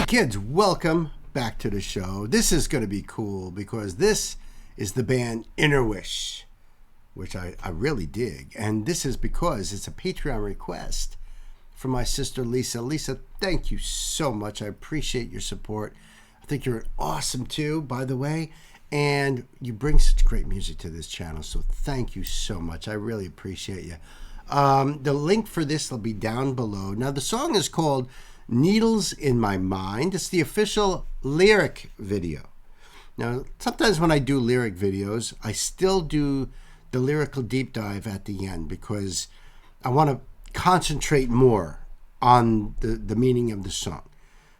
Kids, welcome back to the show. This is going to be cool because this is the band InnerWish, which I really dig. And this is because it's a Patreon request from my sister Lisa. Lisa, thank you so much. I appreciate your support. I think you're awesome too, by the way. And you bring such great music to this channel, so thank you so much. I really appreciate you. The link for this will be down below. Now, the song is called Needles in My Mind. It's the official lyric video. Now, sometimes when I do lyric videos, I still do the lyrical deep dive at the end because I want to concentrate more on the meaning of the song.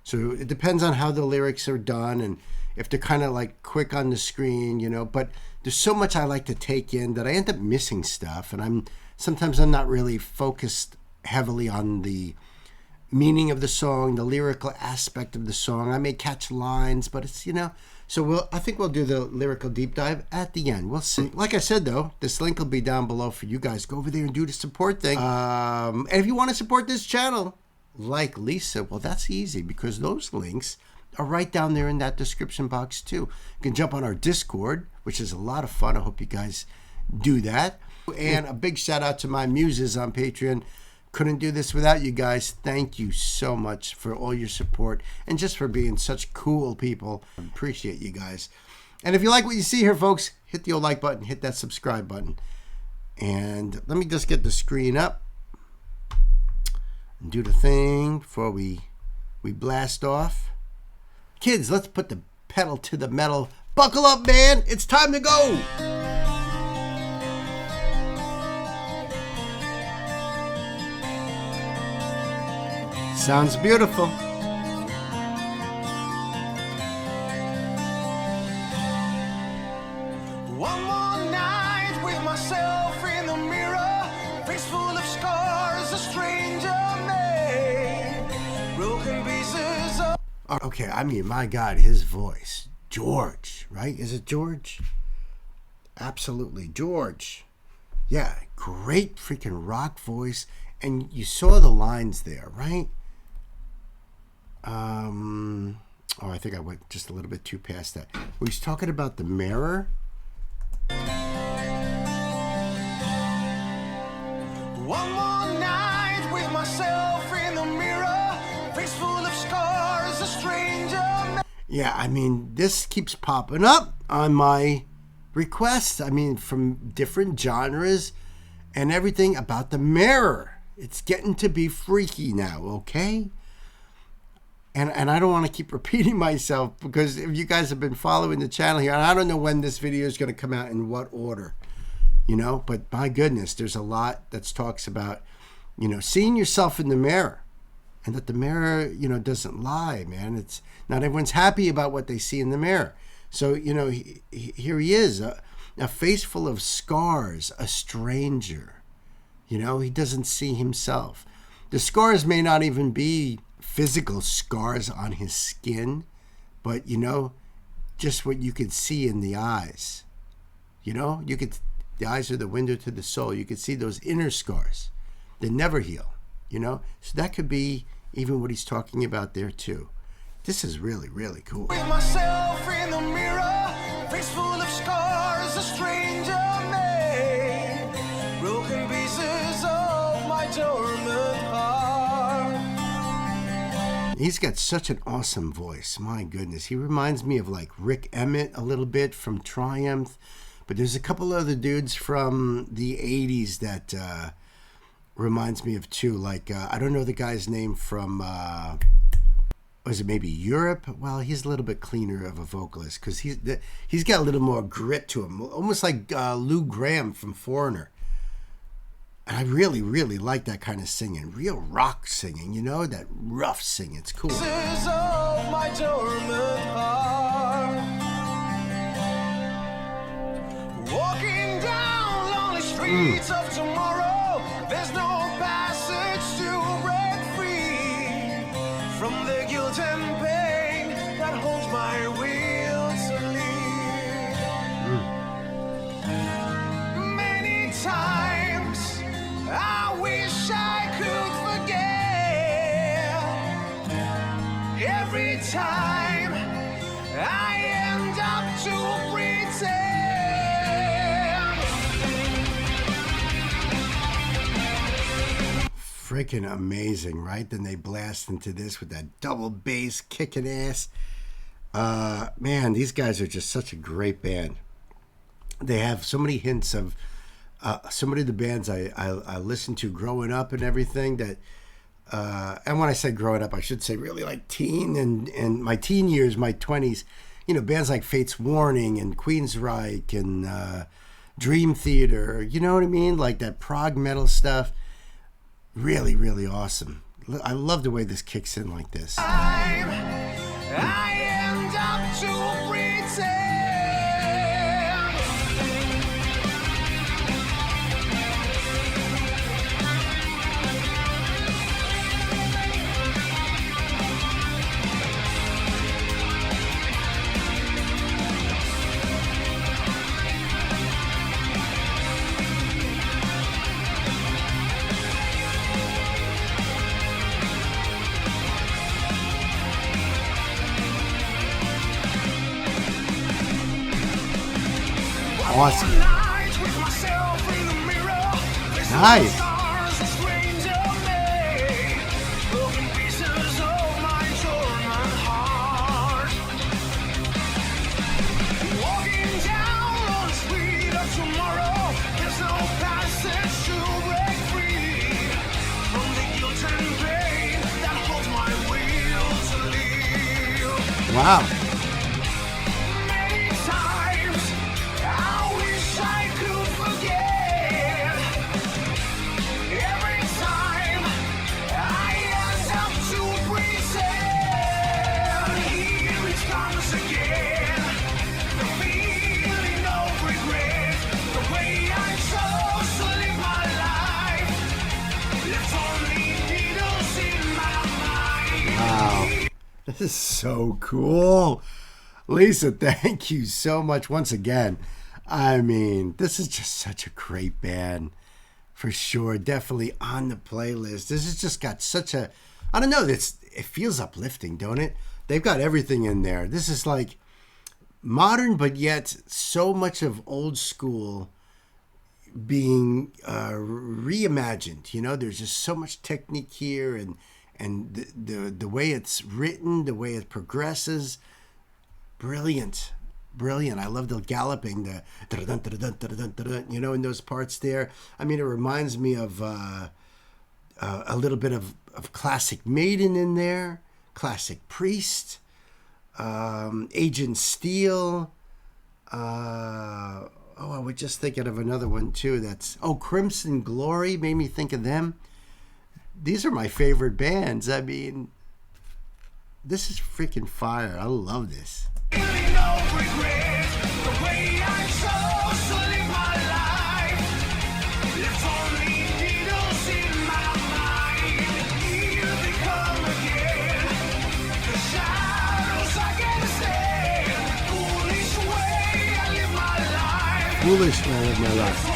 So it depends on how the lyrics are done and if they're kind of like quick on the screen, you know, but there's so much I like to take in that I end up missing stuff. And sometimes I'm not really focused heavily on the meaning of the song, the lyrical aspect of the song. I may catch lines, but it's, you know, so I think we'll do the lyrical deep dive at the end. We'll see. Like I said, though, this link will be down below for you guys. Go over there and do the support thing. And if you want to support this channel, like Lisa, well, that's easy because those links are right down there in that description box too. You can jump on our Discord, which is a lot of fun. I hope you guys do that. And a big shout out to my muses on Patreon. Couldn't do this without you guys. Thank you so much for all your support and just for being such cool people. I appreciate you guys. And if you like what you see here, folks, hit the old like button, hit that subscribe button. And let me just get the screen up and do the thing before we blast off. Kids, let's put the pedal to the metal. Buckle up, man. It's time to go. Sounds beautiful. One more night with myself in the mirror, face full of scars, a stranger made, broken pieces of... Okay, I mean, my God, his voice. George, right? Is it George? Absolutely, George. Yeah, great freaking rock voice. And you saw the lines there, right? Oh, I think I went just a little bit too past that. He's talking about the mirror. One more night with myself in the mirror, face full of scars, a stranger. Yeah, I mean, this keeps popping up on my requests. I mean, from different genres and everything about the mirror. It's getting to be freaky now, okay? And I don't want to keep repeating myself because if you guys have been following the channel here, and I don't know when this video is going to come out in what order, you know, but my goodness, there's a lot that talks about, you know, seeing yourself in the mirror and that the mirror, you know, doesn't lie, man. It's not everyone's happy about what they see in the mirror. So, you know, here he is, a face full of scars, a stranger. You know, he doesn't see himself. The scars may not even be physical scars on his skin, but, you know, just what you could see in the eyes. You know, the eyes are the window to the soul. You could see those inner scars that never heal, you know. So that could be even what he's talking about there too. This is really, really cool. With myself in the mirror, face full of scars, a stranger made, broken pieces of my dormant heart. He's got such an awesome voice. My goodness. He reminds me of like Rick Emmett a little bit from Triumph. But there's a couple other dudes from the 80s that reminds me of too. Like, I don't know the guy's name from, was it maybe Europe? Well, he's a little bit cleaner of a vocalist because he's got a little more grit to him. Almost like Lou Gramm from Foreigner. And I really, really like that kind of singing. Real rock singing, you know, that rough singing. It's cool. Pieces of my dormant heart. Walking down lonely streets of tomorrow, there's no passage to break free from the guilt and pain that holds my will to leave. Many times I wish I could forget. Every freaking amazing, right? Then they blast into this with that double bass kicking ass. Man, these guys are just such a great band. They have so many hints of so many of the bands I listened to growing up and everything that, and when I say growing up, I should say really like teen and my teen years, my 20s, you know, bands like Fate's Warning and Queensryche and Dream Theater, you know what I mean? Like that prog metal stuff. Really, really awesome. I love the way this kicks in like this. I am Dr. Pretend. Awesome. Nice. Wow. This is so cool. Lisa, thank you so much once again. I mean, this is just such a great band. For sure. Definitely on the playlist. This has just got such a, I don't know, it feels uplifting, don't it? They've got everything in there. This is like modern, but yet so much of old school being reimagined. You know, there's just so much technique here, and the way it's written, the way it progresses, brilliant. I love the galloping, the you know, in those parts there. I mean, it reminds me of a little bit of classic Maiden in there, classic Priest, Agent Steel. I was just thinking of another one too. Crimson Glory made me think of them. These are my favorite bands. I mean, this is freaking fire. I love this. Foolish way I live my life.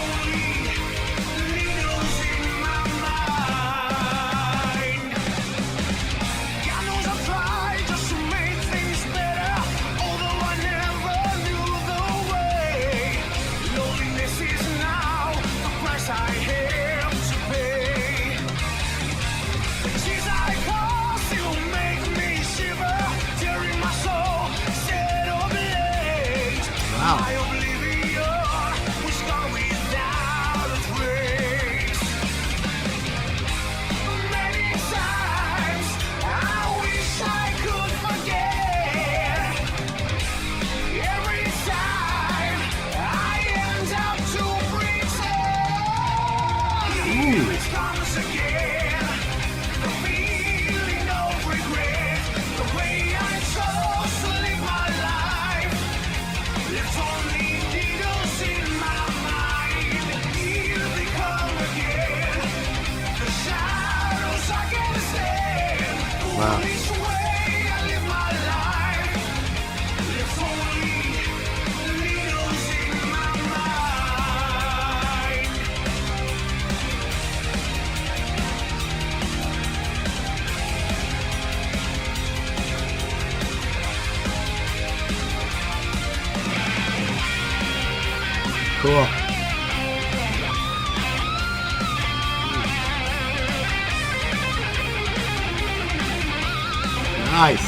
Nice.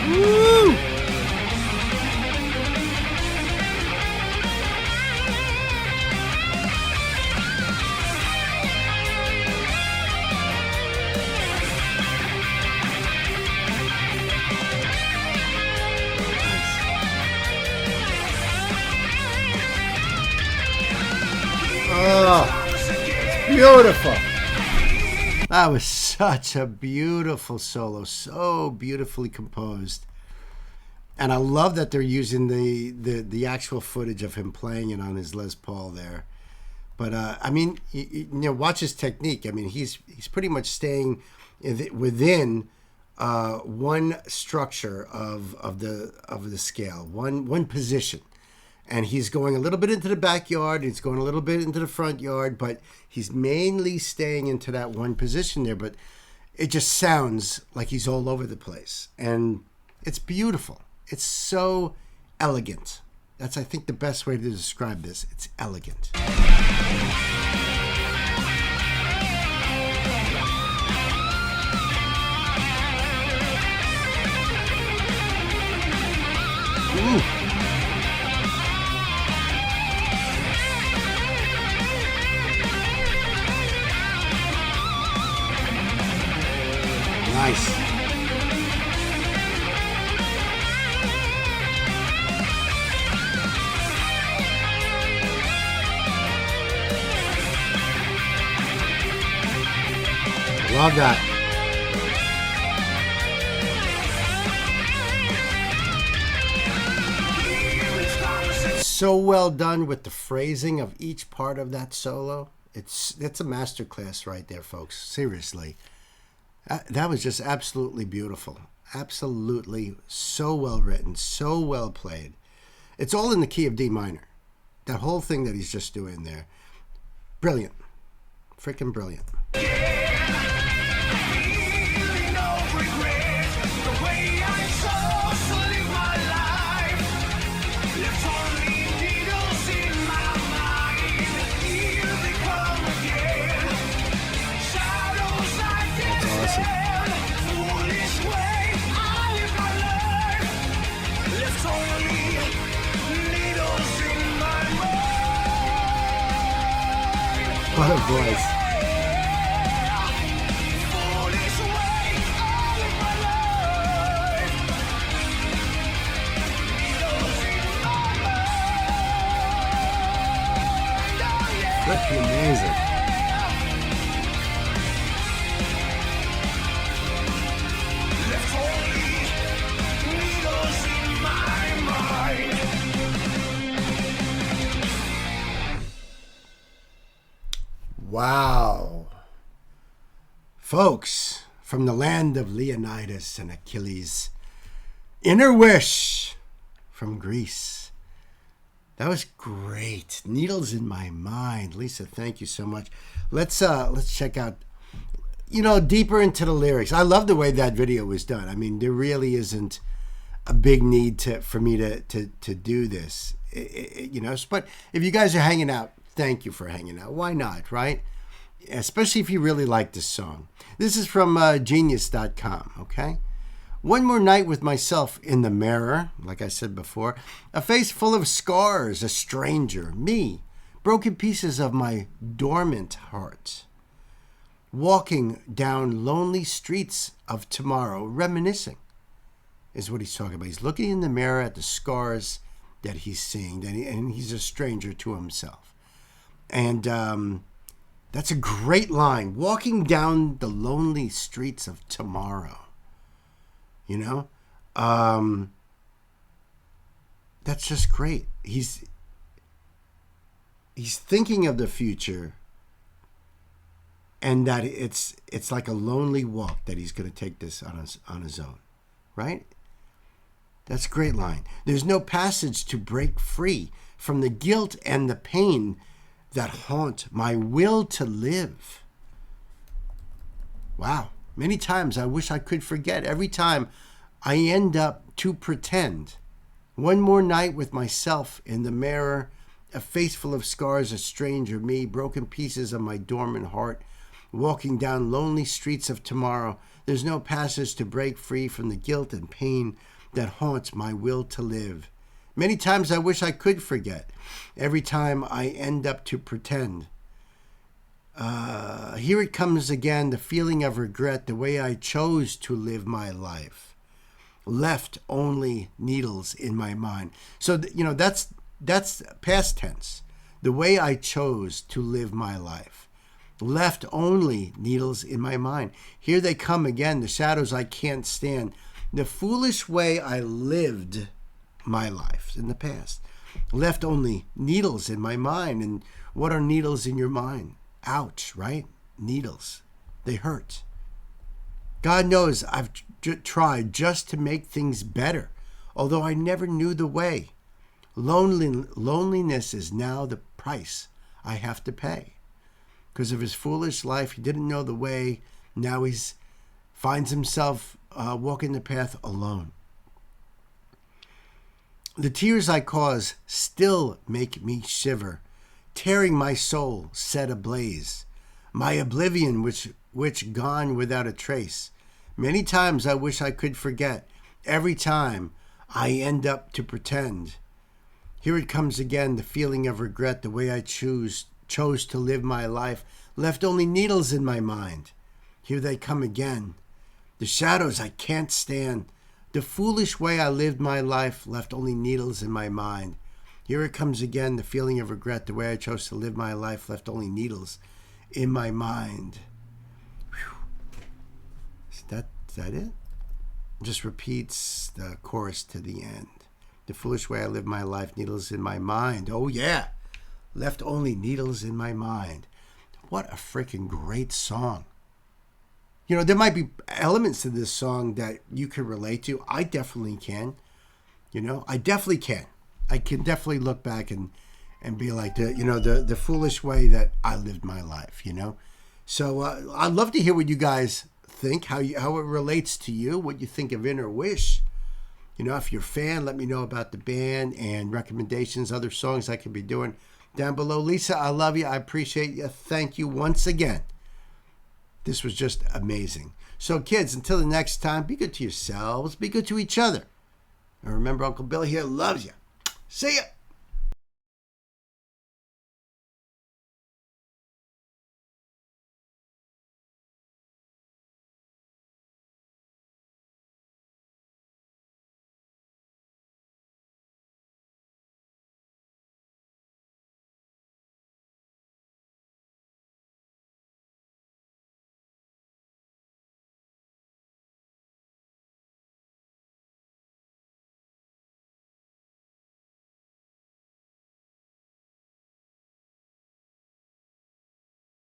Woo! Oh, beautiful. That was such a beautiful solo, so beautifully composed. And I love that they're using the actual footage of him playing it on his Les Paul there. But I mean, you know, watch his technique. I mean, he's pretty much staying within one structure of the scale, one position. And he's going a little bit into the backyard, he's going a little bit into the front yard, but he's mainly staying into that one position there. But it just sounds like he's all over the place. And it's beautiful. It's so elegant. That's, I think, the best way to describe this. It's elegant. Ooh. Nice. Love that. So well done with the phrasing of each part of that solo. It's a masterclass right there, folks. Seriously. That was just absolutely beautiful. Absolutely so well written, so well played. It's all in the key of D minor. That whole thing that he's just doing there. Brilliant. Freaking brilliant. What a voice. That's amazing. Wow. Folks, from the land of Leonidas and Achilles, InnerWish from Greece. That was great. Needles in My Mind. Lisa, thank you so much. Let's check out, deeper into the lyrics. I love the way that video was done. I mean, there really isn't a big need for me to do this, but if you guys are hanging out, thank you for hanging out. Why not, right? Especially if you really like this song. This is from genius.com, okay? One more night with myself in the mirror, like I said before. A face full of scars, a stranger, me, broken pieces of my dormant heart. Walking down lonely streets of tomorrow, reminiscing, is what he's talking about. He's looking in the mirror at the scars that he's seeing, and he's a stranger to himself. And that's a great line. Walking down the lonely streets of tomorrow. That's just great. He's thinking of the future, and that it's like a lonely walk that he's going to take this on his own, right? That's a great line. There's no passage to break free from the guilt and the pain that haunt my will to live. Wow. Many times I wish I could forget. Every time I end up to pretend. One more night with myself in the mirror. A face full of scars, a stranger me, broken pieces of my dormant heart, walking down lonely streets of tomorrow. There's no passage to break free from the guilt and pain that haunts my will to live. Many times I wish I could forget. Every time I end up to pretend. Here it comes again, the feeling of regret, the way I chose to live my life. Left only needles in my mind. So, that's past tense. The way I chose to live my life. Left only needles in my mind. Here they come again, the shadows I can't stand. The foolish way I lived my life in the past. Left only needles in my mind. And what are needles in your mind? Ouch, right? Needles. They hurt. God knows I've tried just to make things better, although I never knew the way. Loneliness is now the price I have to pay. Because of his foolish life, he didn't know the way. Now he finds himself walking the path alone. The tears I cause still make me shiver, tearing my soul set ablaze. My oblivion which gone without a trace. Many times I wish I could forget. Every time I end up to pretend. Here it comes again, the feeling of regret, the way I chose to live my life. Left only needles in my mind. Here they come again. The shadows I can't stand. The foolish way I lived my life. Left only needles in my mind. Here it comes again, the feeling of regret, the way I chose to live my life. Left only needles in my mind. Whew. Is that it? Just repeats the chorus to the end. The foolish way I live my life, needles in my mind. Oh yeah, left only needles in my mind. What a freaking great song. There might be elements to this song that you can relate to. I definitely can. I definitely can. I can definitely look back and be like, the foolish way that I lived my life, So I'd love to hear what you guys think, how it relates to you, what you think of InnerWish. If you're a fan, let me know about the band and recommendations, other songs I could be doing down below. Lisa, I love you. I appreciate you. Thank you once again. This was just amazing. So kids, until the next time, be good to yourselves. Be good to each other. And remember, Uncle Bill here loves you. See ya.